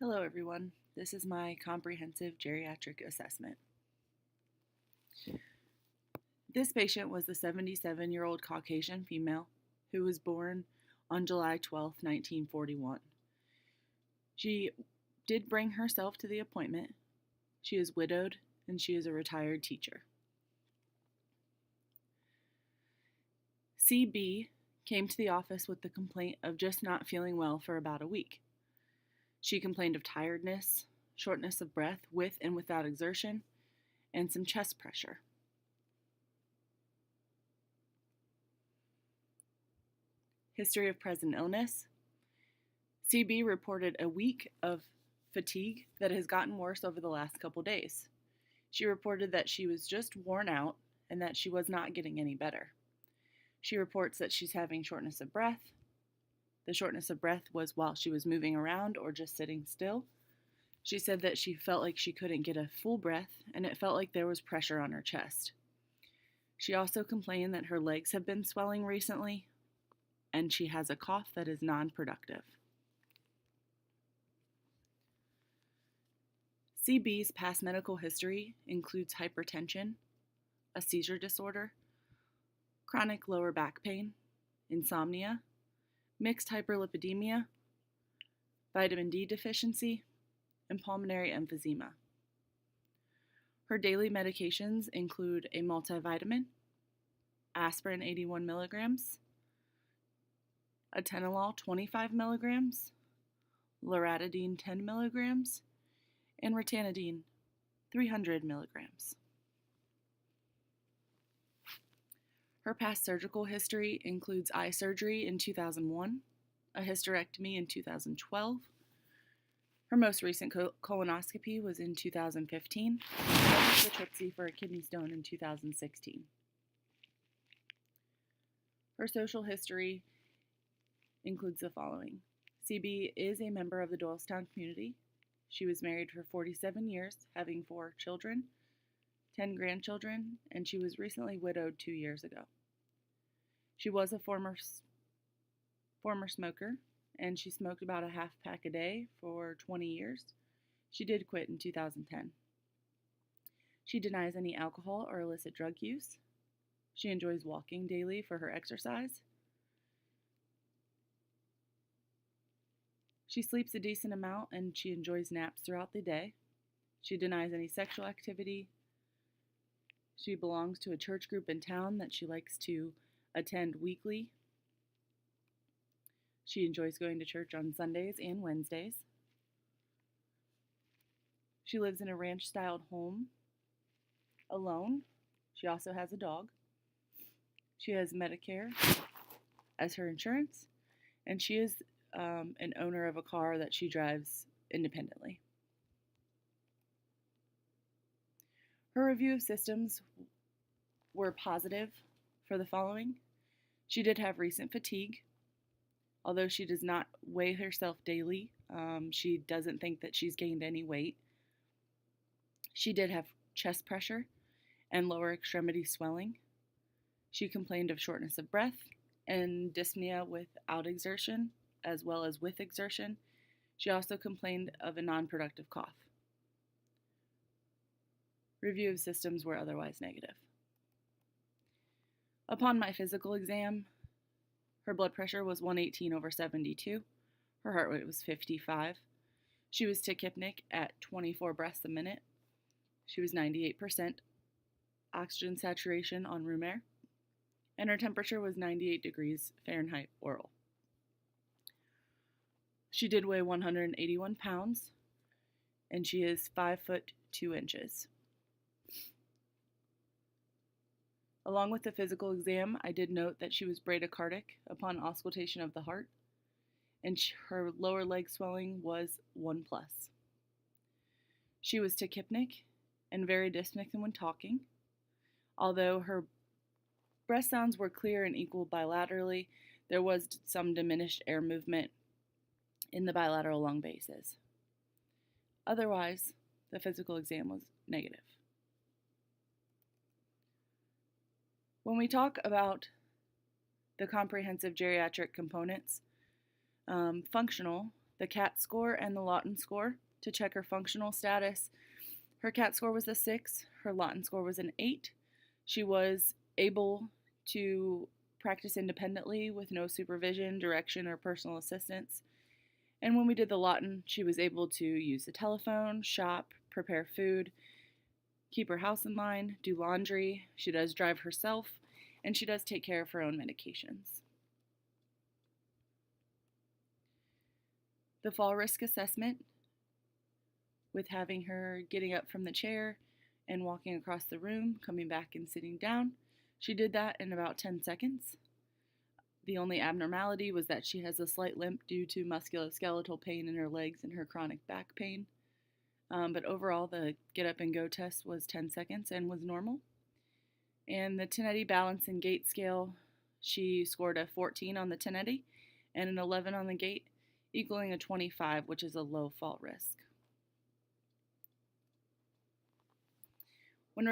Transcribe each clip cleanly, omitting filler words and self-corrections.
Hello everyone, this is my comprehensive geriatric assessment. This patient was a 77-year-old Caucasian female who was born on July 12, 1941. She did bring herself to the appointment. She is widowed and she is a retired teacher. CB came to the office with the complaint of just not feeling well for about a week. She complained of tiredness, shortness of breath with and without exertion, and some chest pressure. History of present illness. CB reported a week of fatigue that has gotten worse over the last couple days. She reported that she was just worn out and that she was not getting any better. She reports that she's having shortness of breath. The shortness of breath was while she was moving around or just sitting still. She said that she felt like she couldn't get a full breath and it felt like there was pressure on her chest. She also complained that her legs have been swelling recently and she has a cough that is non-productive. CB's past medical history includes hypertension, a seizure disorder, chronic lower back pain, insomnia, mixed hyperlipidemia, vitamin D deficiency, and pulmonary emphysema. Her daily medications include a multivitamin, aspirin 81 milligrams, atenolol 25 milligrams, loratadine 10 milligrams, and ranitidine 300 milligrams. Her past surgical history includes eye surgery in 2001, a hysterectomy in 2012. Her most recent colonoscopy was in 2015, and a biopsy for a kidney stone in 2016. Her social history includes the following. CB is a member of the Doylestown community. She was married for 47 years, having 4 children, 10 grandchildren, and she was recently widowed 2 years ago. She was a former smoker, and she smoked about a half pack a day for 20 years. She did quit in 2010. She denies any alcohol or illicit drug use. She enjoys walking daily for her exercise. She sleeps a decent amount and she enjoys naps throughout the day. She denies any sexual activity. She belongs to a church group in town that she likes to attend weekly. She enjoys going to church on Sundays and Wednesdays. She lives in a ranch-styled home alone. She also has a dog. She has Medicare as her insurance, and she is an owner of a car that she drives independently. Her review of systems were positive for the following. She did have recent fatigue. Although she does not weigh herself daily, she doesn't think that she's gained any weight. She did have chest pressure and lower extremity swelling. She complained of shortness of breath and dyspnea without exertion, as well as with exertion. She also complained of a non-productive cough. Review of systems were otherwise negative. Upon my physical exam, her blood pressure was 118/72. Her heart rate was 55. She was tachypnic at 24 breaths a minute. She was 98% oxygen saturation on room air. And her temperature was 98 degrees Fahrenheit oral. She did weigh 181 pounds, and she is 5 foot 2 inches. Along with the physical exam, I did note that she was bradycardic upon auscultation of the heart, and her lower leg swelling was 1+. She was tachypnic and very dyspneic when talking. Although her breath sounds were clear and equal bilaterally, there was some diminished air movement in the bilateral lung bases. Otherwise, the physical exam was negative. When we talk about the comprehensive geriatric components, functional, the CAT score and the Lawton score to check her functional status. Her CAT score was a 6, her Lawton score was an 8. She was able to practice independently with no supervision, direction, or personal assistance. And when we did the Lawton, she was able to use the telephone, shop, prepare food, keep her house in line, do laundry. She does drive herself, and she does take care of her own medications. The fall risk assessment, with having her getting up from the chair and walking across the room, coming back and sitting down, she did that in about 10 seconds. The only abnormality was that she has a slight limp due to musculoskeletal pain in her legs and her chronic back pain. But overall, the get up and go test was 10 seconds and was normal. And the Tenetti balance and gait scale, she scored a 14 on the Tenetti and an 11 on the gait, equaling a 25, which is a low fall risk. When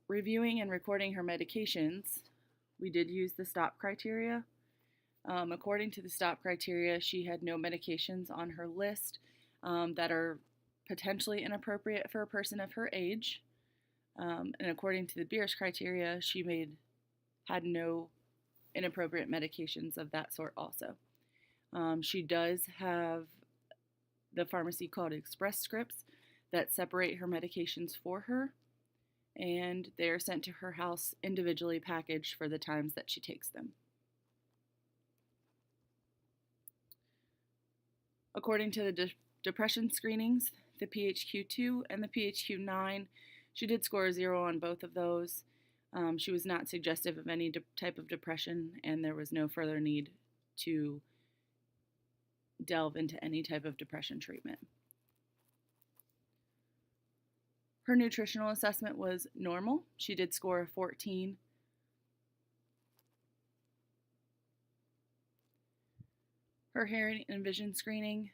reviewing and recording her medications, we did use the STOP criteria. According to the STOP criteria, she had no medications on her list that are potentially inappropriate for a person of her age. And according to the Beers criteria, she had no inappropriate medications of that sort also. She does have the pharmacy called Express Scripts that separate her medications for her, and they are sent to her house individually packaged for the times that she takes them. According to the depression screenings, the PHQ-2 and the PHQ-9, she did score a 0 on both of those. She was not suggestive of any type of depression, and there was no further need to delve into any type of depression treatment. Her nutritional assessment was normal. She did score a 14. Her hearing and vision screening,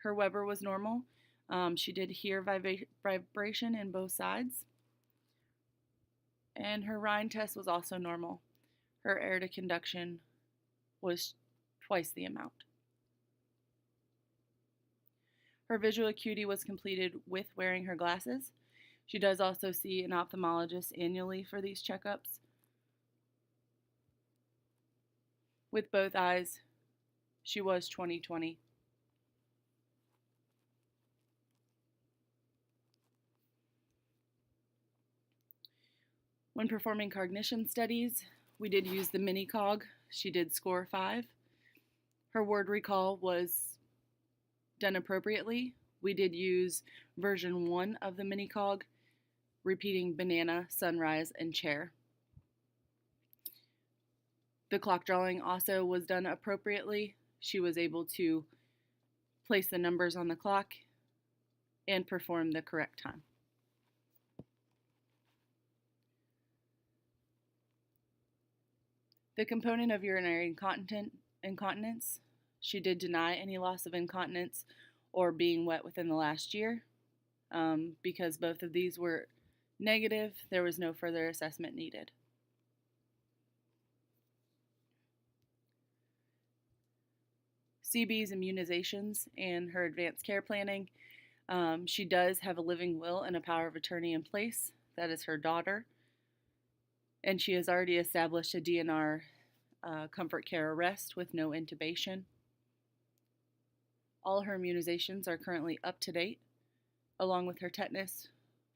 her Weber was normal. She did hear vibration in both sides. And her Rhine test was also normal. Her air to conduction was twice the amount. Her visual acuity was completed with wearing her glasses. She does also see an ophthalmologist annually for these checkups. With both eyes, she was 20/20. When performing cognition studies, we did use the mini-cog. She did score 5. Her word recall was done appropriately. We did use version 1 of the mini-cog, repeating banana, sunrise, and chair. The clock drawing also was done appropriately. She was able to place the numbers on the clock and perform the correct time. The component of urinary incontinence, she did deny any loss of incontinence or being wet within the last year. Because both of these were negative, there was no further assessment needed. CB's immunizations and her advanced care planning. She does have a living will and a power of attorney in place. That is her daughter. And she has already established a DNR comfort care arrest with no intubation. All her immunizations are currently up to date, along with her tetanus,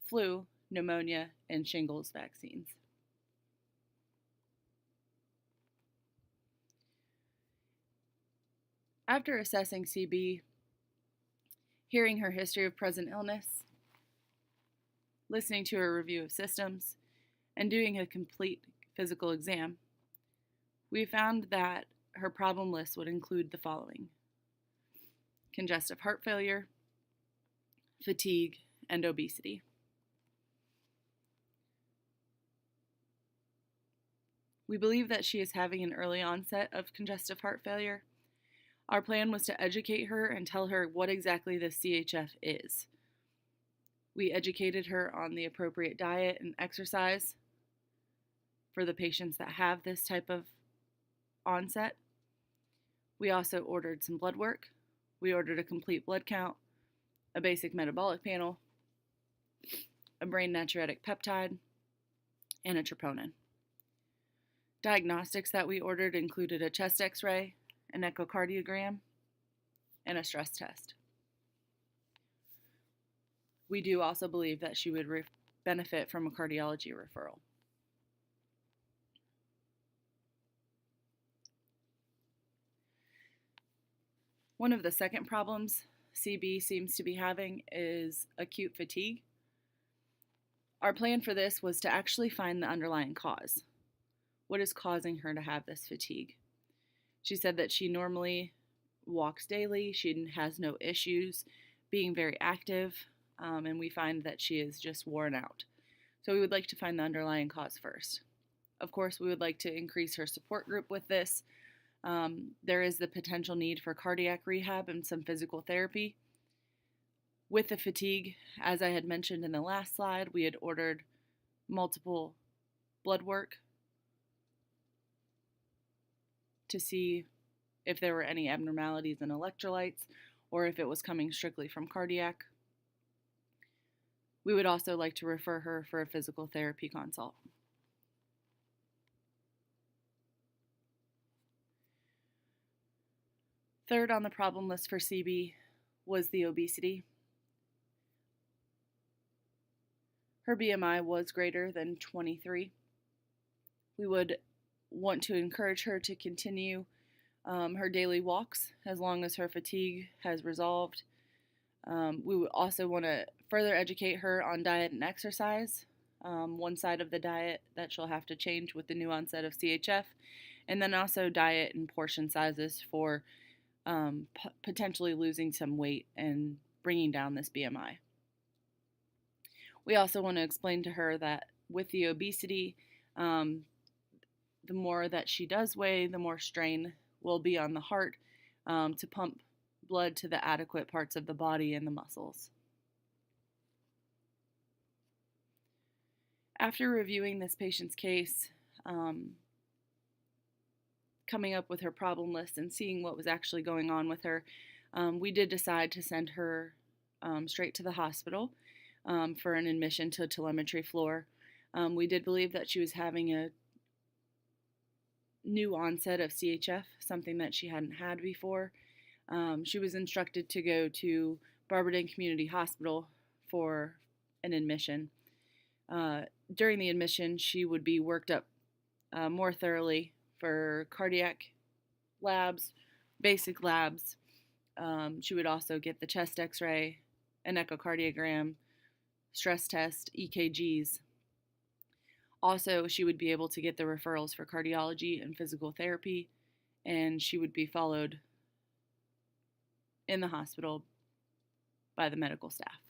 flu, pneumonia, and shingles vaccines. After assessing CB, hearing her history of present illness, listening to her review of systems, and doing a complete physical exam, we found that her problem list would include the following: congestive heart failure, fatigue, and obesity. We believe that she is having an early onset of congestive heart failure. Our plan was to educate her and tell her what exactly the CHF is. We educated her on the appropriate diet and exercise for the patients that have this type of onset. We also ordered some blood work. We ordered a complete blood count, a basic metabolic panel, a brain natriuretic peptide, and a troponin. Diagnostics that we ordered included a chest x-ray, an echocardiogram, and a stress test. We do also believe that she would benefit from a cardiology referral. One of the second problems CB seems to be having is acute fatigue. Our plan for this was to actually find the underlying cause. What is causing her to have this fatigue? She said that she normally walks daily, she has no issues being very active, and we find that she is just worn out. So we would like to find the underlying cause first. Of course, we would like to increase her support group with this. There is the potential need for cardiac rehab and some physical therapy. With the fatigue, as I had mentioned in the last slide, we had ordered multiple blood work to see if there were any abnormalities in electrolytes or if it was coming strictly from cardiac. We would also like to refer her for a physical therapy consult. Third on the problem list for CB was the obesity. Her BMI was greater than 23. We would want to encourage her to continue her daily walks as long as her fatigue has resolved. We would also want to further educate her on diet and exercise. One side of the diet that she'll have to change with the new onset of CHF, and then also diet and portion sizes for potentially losing some weight and bringing down this BMI. We also want to explain to her that with the obesity, the more that she does weigh, the more strain will be on the heart to pump blood to the adequate parts of the body and the muscles. After reviewing this patient's case, coming up with her problem list and seeing what was actually going on with her, we did decide to send her straight to the hospital for an admission to a telemetry floor. We did believe that she was having a new onset of CHF, something that she hadn't had before. She was instructed to go to Barbara Community Hospital for an admission. During the admission, she would be worked up more thoroughly for cardiac labs, basic labs. She would also get the chest x-ray, an echocardiogram, stress test, EKGs. Also, she would be able to get the referrals for cardiology and physical therapy, and she would be followed in the hospital by the medical staff.